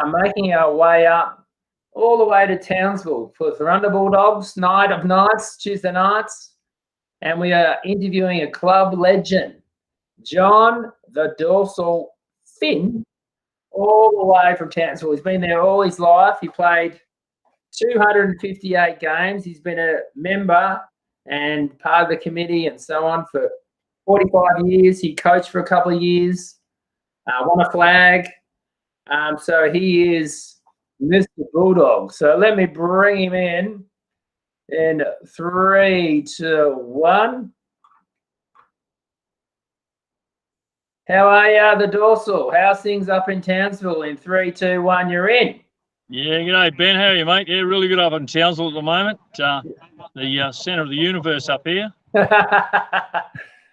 are making our way up all the way to Townsville for Thunder Bulldogs, night of nights, Tuesday nights. And we are interviewing a club legend, John the Dorsal Finn, all the way from Townsville. He's been there all his life. He played 258 games. He's been a member and part of the committee and so on for 45 years. He coached for a couple of years, won a flag. So he is Mr. Bulldog. So let me bring him in 3, 2, 1. How are you, the Dorsal? How's things up in Townsville? In 3, 2, 1, you're in. Yeah, g'day, Ben. How are you, mate? Yeah, really good up in Townsville at the moment. The centre of the universe up here.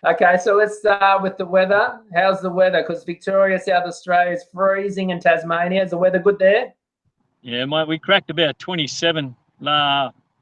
Okay, so let's start with the weather. How's the weather? Because Victoria, South Australia is freezing, and Tasmania. Is the weather good there? Yeah, mate, we cracked about 27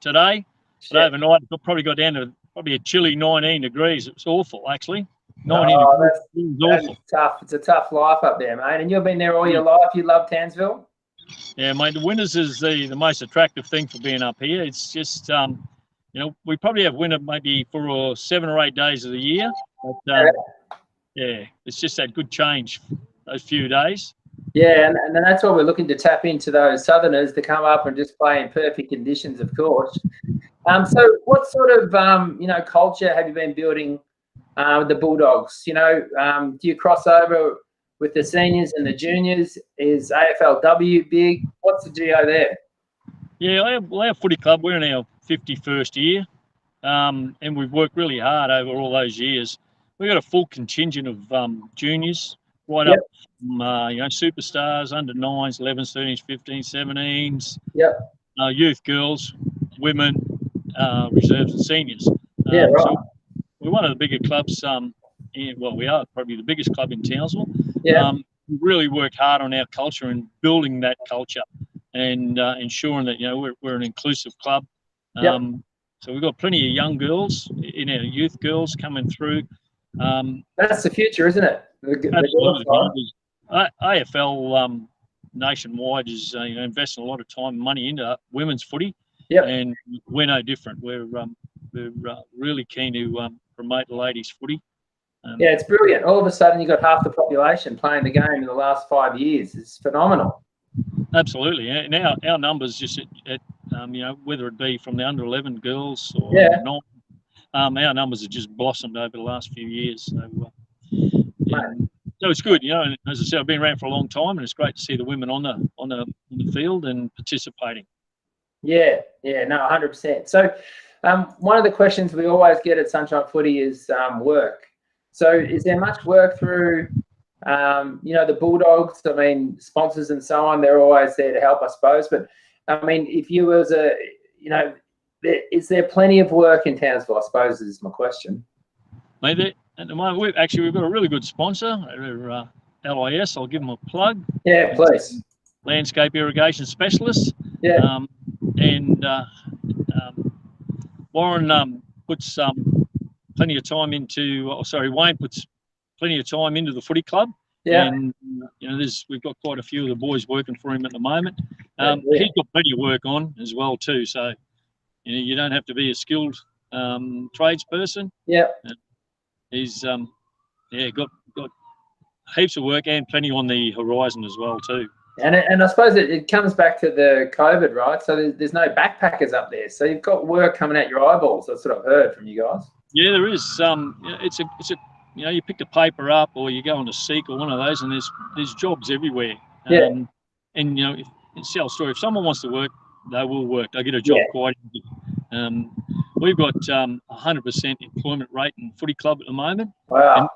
today. But overnight, it probably got down to probably a chilly 19 degrees. It was awful, actually. 19 degrees. That's tough. It's a tough life up there, mate. And you've been there all your life. You love Townsville? Yeah, mate, the winters is the most attractive thing for being up here. It's just, we probably have winter maybe for 7 or 8 days of the year. But, yeah, it's just that good change those few days. Yeah, and that's why we're looking to tap into those Southerners to come up and just play in perfect conditions, of course. So what sort of, culture have you been building with the Bulldogs? Do you cross over with the seniors and the juniors? Is AFLW big? What's the geo there? Yeah, our footy club, we're in our 51st year, and we've worked really hard over all those years. We've got a full contingent of juniors, right up from, superstars, under 9s, 11s, 13s, 15s, 17s, youth girls, women, reserves and seniors. Right. So we're one of the bigger clubs. We are probably the biggest club in Townsville. We really work hard on our culture and building that culture and ensuring that we're an inclusive club. So we've got plenty of young girls in our youth girls coming through. That's the future, isn't it? Absolutely. AFL nationwide is investing a lot of time and money into women's footy, and we're no different. We're really keen to promote the ladies' footy. It's brilliant. All of a sudden, you've got half the population playing the game in the last 5 years. It's phenomenal. Absolutely. And our numbers just at whether it be from the under 11 girls or not, our numbers have just blossomed over the last few years. So it's good, and as I said, I've been around for a long time, and it's great to see the women on the field and participating. Yeah, no, 100%. So one of the questions we always get at Sunshine Footy is work. So is there much work through, the Bulldogs? I mean, sponsors and so on, they're always there to help, I suppose. But, I mean, if you was is there plenty of work in Townsville, I suppose, is my question. Maybe. At the moment, we've got a really good sponsor, LIS. I'll give them a plug. Yeah, please. Landscape irrigation specialists. Warren puts plenty of time Wayne puts plenty of time into the footy club. And we've got quite a few of the boys working for him at the moment. He's got plenty of work on as well too. So you don't have to be a skilled tradesperson. He's got heaps of work and plenty on the horizon as well too. And I suppose it comes back to the COVID, right? So there's no backpackers up there. So you've got work coming out your eyeballs. That's what I've heard from you guys. Yeah, there is. It's a you pick the paper up or you go on to Seek or one of those, and there's jobs everywhere. And in South Story, if someone wants to work, they will work. They get a job quite easy. We've got 100% employment rate in footy club at the moment. Wow.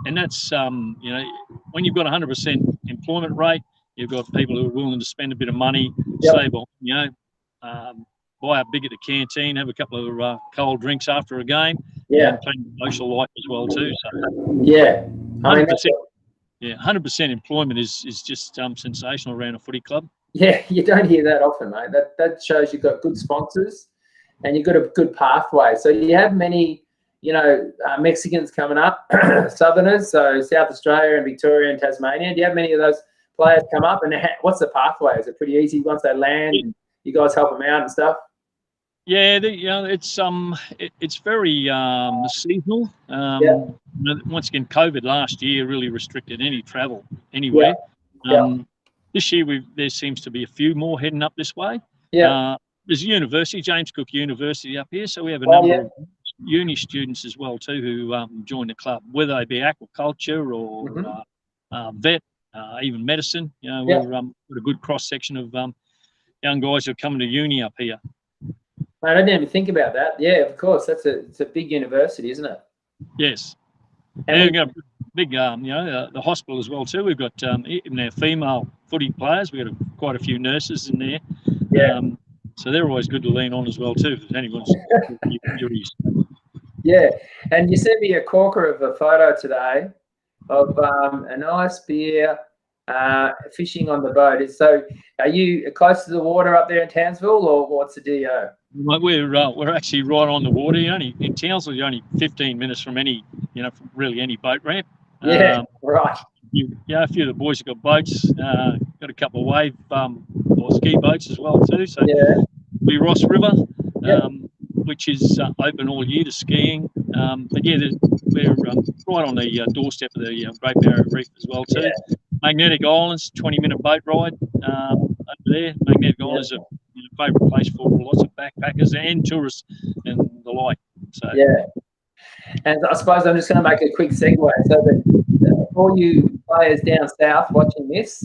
And that's when you've got 100% employment rate, you've got people who are willing to spend a bit of money, save on, buy a big at the canteen, have a couple of cold drinks after a game, and plenty of social life as well too. So 100% employment is just sensational around a footy club. Yeah, you don't hear that often, mate. That shows you've got good sponsors and you've got a good pathway. So you have many, Mexicans coming up, Southerners, so South Australia and Victoria and Tasmania. Do you have many of those players come up, and what's the pathway? Is it pretty easy once they land? And you guys help them out and stuff. Yeah, it's very seasonal. Once again, COVID last year really restricted any travel anywhere. This year there seems to be a few more heading up this way. There's a university, James Cook University up here, so we have a number of uni students as well too who join the club, whether they be aquaculture or vet, even medicine. We've got a good cross section of young guys who are coming to uni up here. I didn't even think about that. Yeah, of course. It's a big university, isn't it? Yes. And we've got a big, the hospital as well too. We've got even our female footy players. We've got quite a few nurses in there. Yeah. So they're always good to lean on as well too, if anyone's injuries. Yeah. And you sent me a corker of a photo today of a nice beer fishing on the boat. So are you close to the water up there in Townsville, or what's the deal? We're actually right on the water. In Townsville, you're only 15 minutes from any, from really any boat ramp. Yeah, right. A few of the boys have got boats. Got a couple of wave or ski boats as well too. So the Ross River, which is open all year to skiing. But yeah, we're right on the doorstep of the Great Barrier Reef as well too. Yeah. Magnetic Islands, 20-minute boat ride over there. Magnetic Islands is a favourite place for lots of backpackers and tourists and the like. So and I suppose I'm just going to make a quick segue so that all you players down south watching this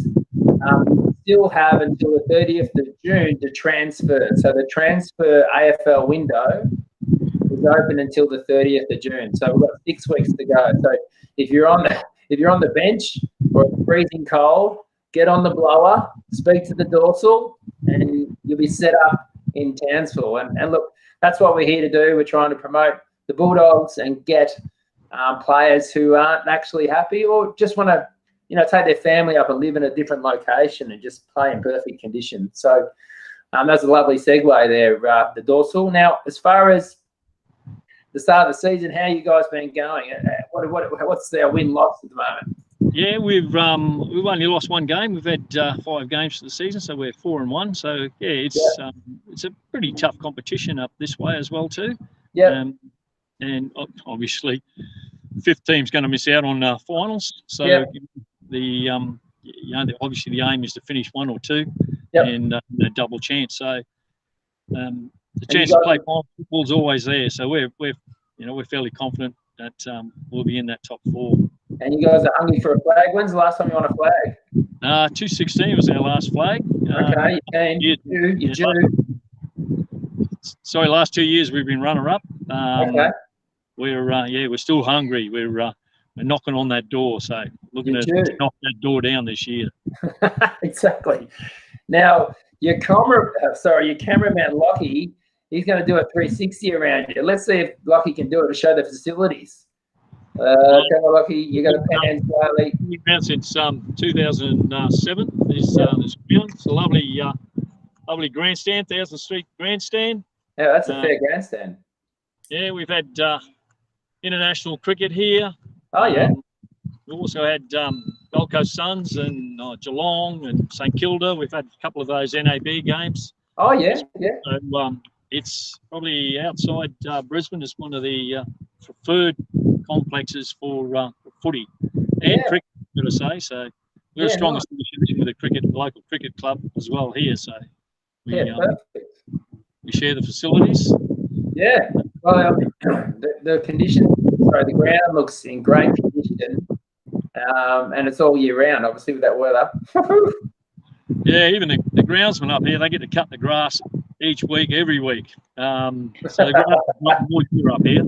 still have until the 30th of June to transfer. So the transfer AFL window is open until the 30th of June. So we've got 6 weeks to go. So if you're on the bench or it's freezing cold, get on the blower, speak to the dorsal, and you'll be set up in Townsville. And look, that's what we're here to do. We're trying to promote the Bulldogs and get players who aren't actually happy or just want to, take their family up and live in a different location and just play in perfect conditions. So that's a lovely segue there, the dorsal. Now, as far as the start of the season, how you guys been going? What's our win-loss at the moment? Yeah, we've only lost one game. We've had 5 games for the season, so we're 4-1. So yeah, it's a pretty tough competition up this way as well too. Yeah. And obviously, 5th team's going to miss out on finals. So obviously the aim is to finish 1 or 2 and a double chance. So the chance to play final football is always there. So we're fairly confident that we'll be in that top 4. And you guys are hungry for a flag. When's the last time you won a flag? 2016 was our last flag. Okay, you do. Sorry, last 2 years we've been runner-up. Okay. We're still hungry. We're knocking on that door, so looking to knock that door down this year. Exactly. Now, your cameraman Lockie, he's going to do a 360 around you. Let's see if Lockie can do it to show the facilities. Lockie, you got a pan slowly. We've been around since 2007. It's a lovely grandstand, 1000 Street grandstand. Yeah, that's a fair grandstand. Yeah, we've had international cricket here. Oh, yeah. We also had Gold Coast Suns and Geelong and St Kilda. We've had a couple of those NAB games. Oh, yeah, yeah. So it's probably outside Brisbane. It's one of the preferred complexes for footy and cricket, I'm going to say. So we're the strongest division with the local cricket club as well here. So we share the facilities. Yeah. Well, the condition, the ground looks in great condition, and it's all year round, obviously, with that weather. Yeah, even the groundsmen up here, they get to cut the grass each week, every week. So they've got more year up here.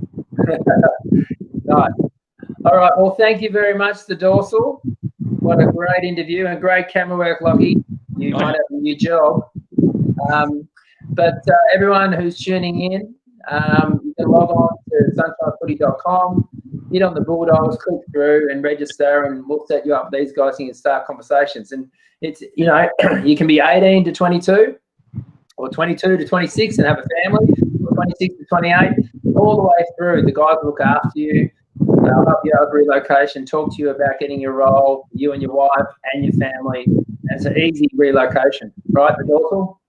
Nice. All right. Well, thank you very much, the dorsal. What a great interview and great camera work, Lockie. You might have a new job. But everyone who's tuning in, you can log on to sunshinefooty.com, hit on the Bulldogs, click through and register, and we'll set you up with these guys and you can start conversations. And it's, you can be 18 to 22 or 22 to 26 and have a family, or 26 to 28, all the way through. The guys look after you. help you out with relocation, talk to you about getting your role, you and your wife and your family. It's an easy relocation, right? The dorsal.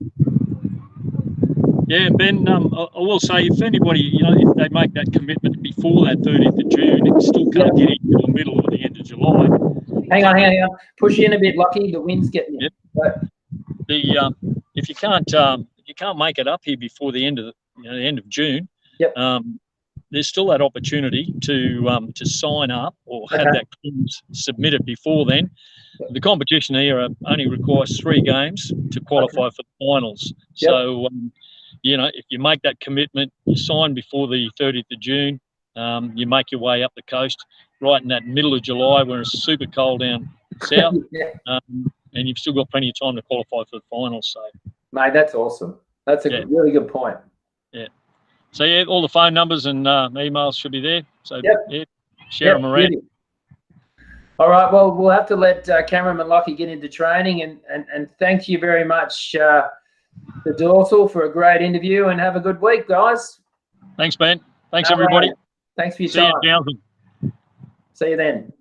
Yeah, Ben, I will say, if anybody, if they make that commitment before that 30th of June, it still can't get into the middle or the end of July. Hang on. Push in a bit, Lockie. The wind's getting you. Yep. If you can't make it up here before the end of the end of June, yep. There's still that opportunity to sign up or have that clause submitted before then. Yep. The competition here only requires 3 games to qualify for the finals. Yep. So, if you make that commitment, you sign before the 30th of June, you make your way up the coast right in that middle of July where it's super cold down south, and you've still got plenty of time to qualify for the finals. So, mate, that's awesome. That's a really good point. Yeah. So, all the phone numbers and emails should be there. So, share them around. Beauty. All right. Well, we'll have to let Cameron and Lockie get into training, and thank you very much, the Dorsal, for a great interview, and have a good week, guys. Thanks, Ben. Thanks, everybody. Thanks for your time. See you, Jonathan. See you then.